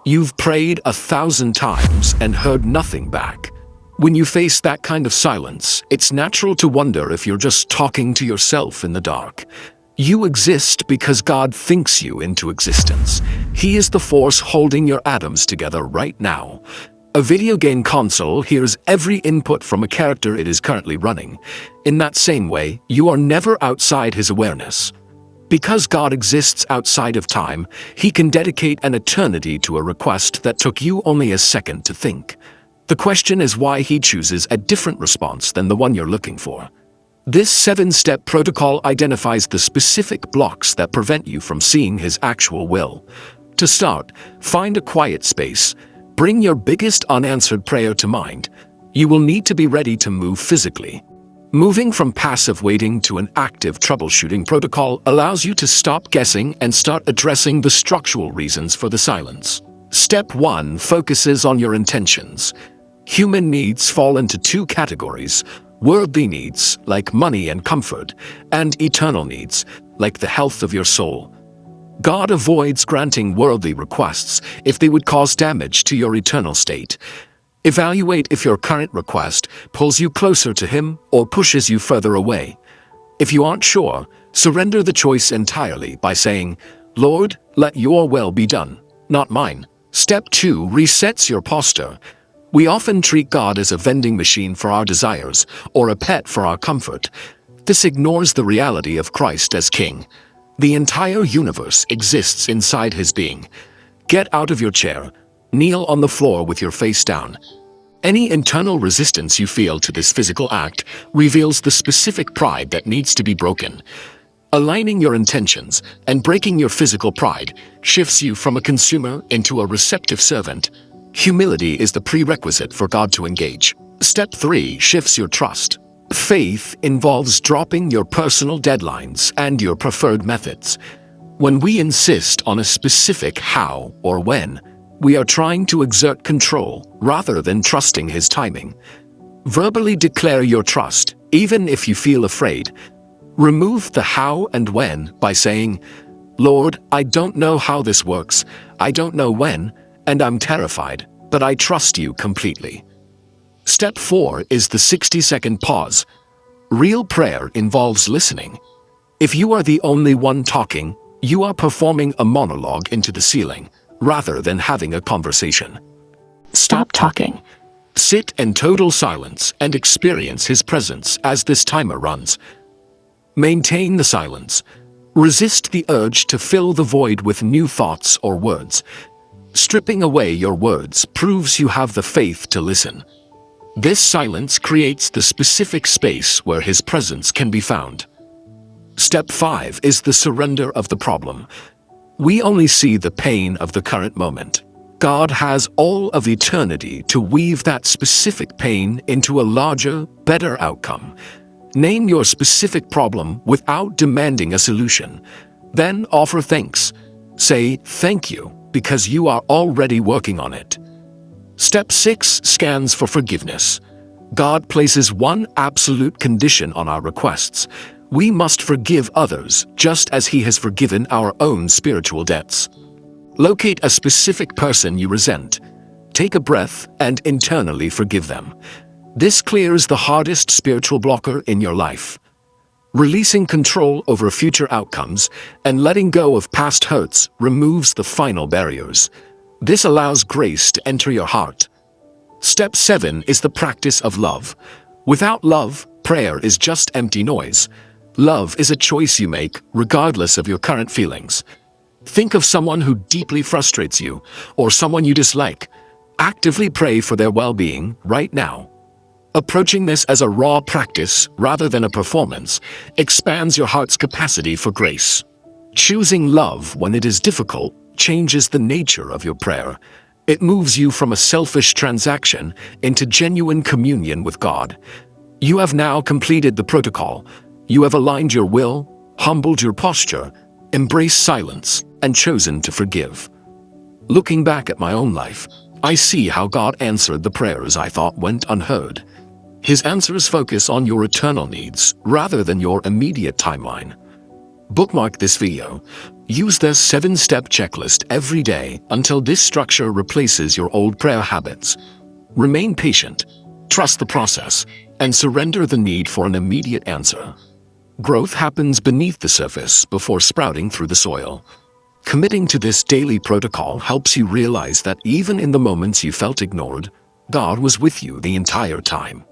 You've prayed 1,000 times and heard nothing back. When you face that kind of silence, it's natural to wonder if you're just talking to yourself in the dark. You exist because God thinks you into existence. He is the force holding your atoms together right now. A video game console hears every input from a character it is currently running. In that same way, you are never outside his awareness. Because God exists outside of time, he can dedicate an eternity to a request that took you only a second to think. The question is why he chooses a different response than the one you're looking for. This 7-step protocol identifies the specific blocks that prevent you from seeing his actual will. To start, find a quiet space. Bring your biggest unanswered prayer to mind. You will need to be ready to move physically. Moving from passive waiting to an active troubleshooting protocol allows you to stop guessing and start addressing the structural reasons for the silence. Step 1 focuses on your intentions. Human needs fall into 2 categories: worldly needs, like money and comfort, and eternal needs, like the health of your soul. God avoids granting worldly requests if they would cause damage to your eternal state. Evaluate if your current request pulls you closer to him or pushes you further away. If you aren't sure, surrender the choice entirely by saying, "Lord, let your will be done, not mine." Step 2 resets your posture. We often treat God as a vending machine for our desires or a pet for our comfort. This ignores the reality of Christ as King. The entire universe exists inside his being. Get out of your chair. Kneel on the floor with your face down. Any internal resistance you feel to this physical act reveals the specific pride that needs to be broken. Aligning your intentions and breaking your physical pride shifts you from a consumer into a receptive servant. Humility is the prerequisite for God to engage. Step 3 shifts your trust. Faith involves dropping your personal deadlines and your preferred methods. When we insist on a specific how or when, we are trying to exert control rather than trusting his timing. Verbally declare your trust, even if you feel afraid. Remove the how and when by saying, "Lord, I don't know how this works, I don't know when, and I'm terrified, but I trust you completely." Step 4 is the 60-second pause. Real prayer involves listening. If you are the only one talking, you are performing a monologue into the ceiling, rather than having a conversation. Stop talking. Sit in total silence and experience his presence as this timer runs. Maintain the silence. Resist the urge to fill the void with new thoughts or words. Stripping away your words proves you have the faith to listen. This silence creates the specific space where his presence can be found. Step 5 is the surrender of the problem. We only see the pain of the current moment. God has all of eternity to weave that specific pain into a larger, better outcome. Name your specific problem without demanding a solution. Then offer thanks. Say, "Thank you," because you are already working on it. Step 6 scans for forgiveness. God places one absolute condition on our requests. We must forgive others just as he has forgiven our own spiritual debts. Locate a specific person you resent. Take a breath and internally forgive them. This clears the hardest spiritual blocker in your life. Releasing control over future outcomes and letting go of past hurts removes the final barriers. This allows grace to enter your heart. Step 7 is the practice of love. Without love, prayer is just empty noise. Love is a choice you make, regardless of your current feelings. Think of someone who deeply frustrates you, or someone you dislike. Actively pray for their well-being right now. Approaching this as a raw practice rather than a performance expands your heart's capacity for grace. Choosing love when it is difficult changes the nature of your prayer. It moves you from a selfish transaction into genuine communion with God. You have now completed the protocol. You have aligned your will, humbled your posture, embraced silence, and chosen to forgive. Looking back at my own life, I see how God answered the prayers I thought went unheard. His answers focus on your eternal needs rather than your immediate timeline. Bookmark this video. Use their 7-step checklist every day until this structure replaces your old prayer habits. Remain patient, trust the process, and surrender the need for an immediate answer. Growth happens beneath the surface before sprouting through the soil. Committing to this daily protocol helps you realize that even in the moments you felt ignored, God was with you the entire time.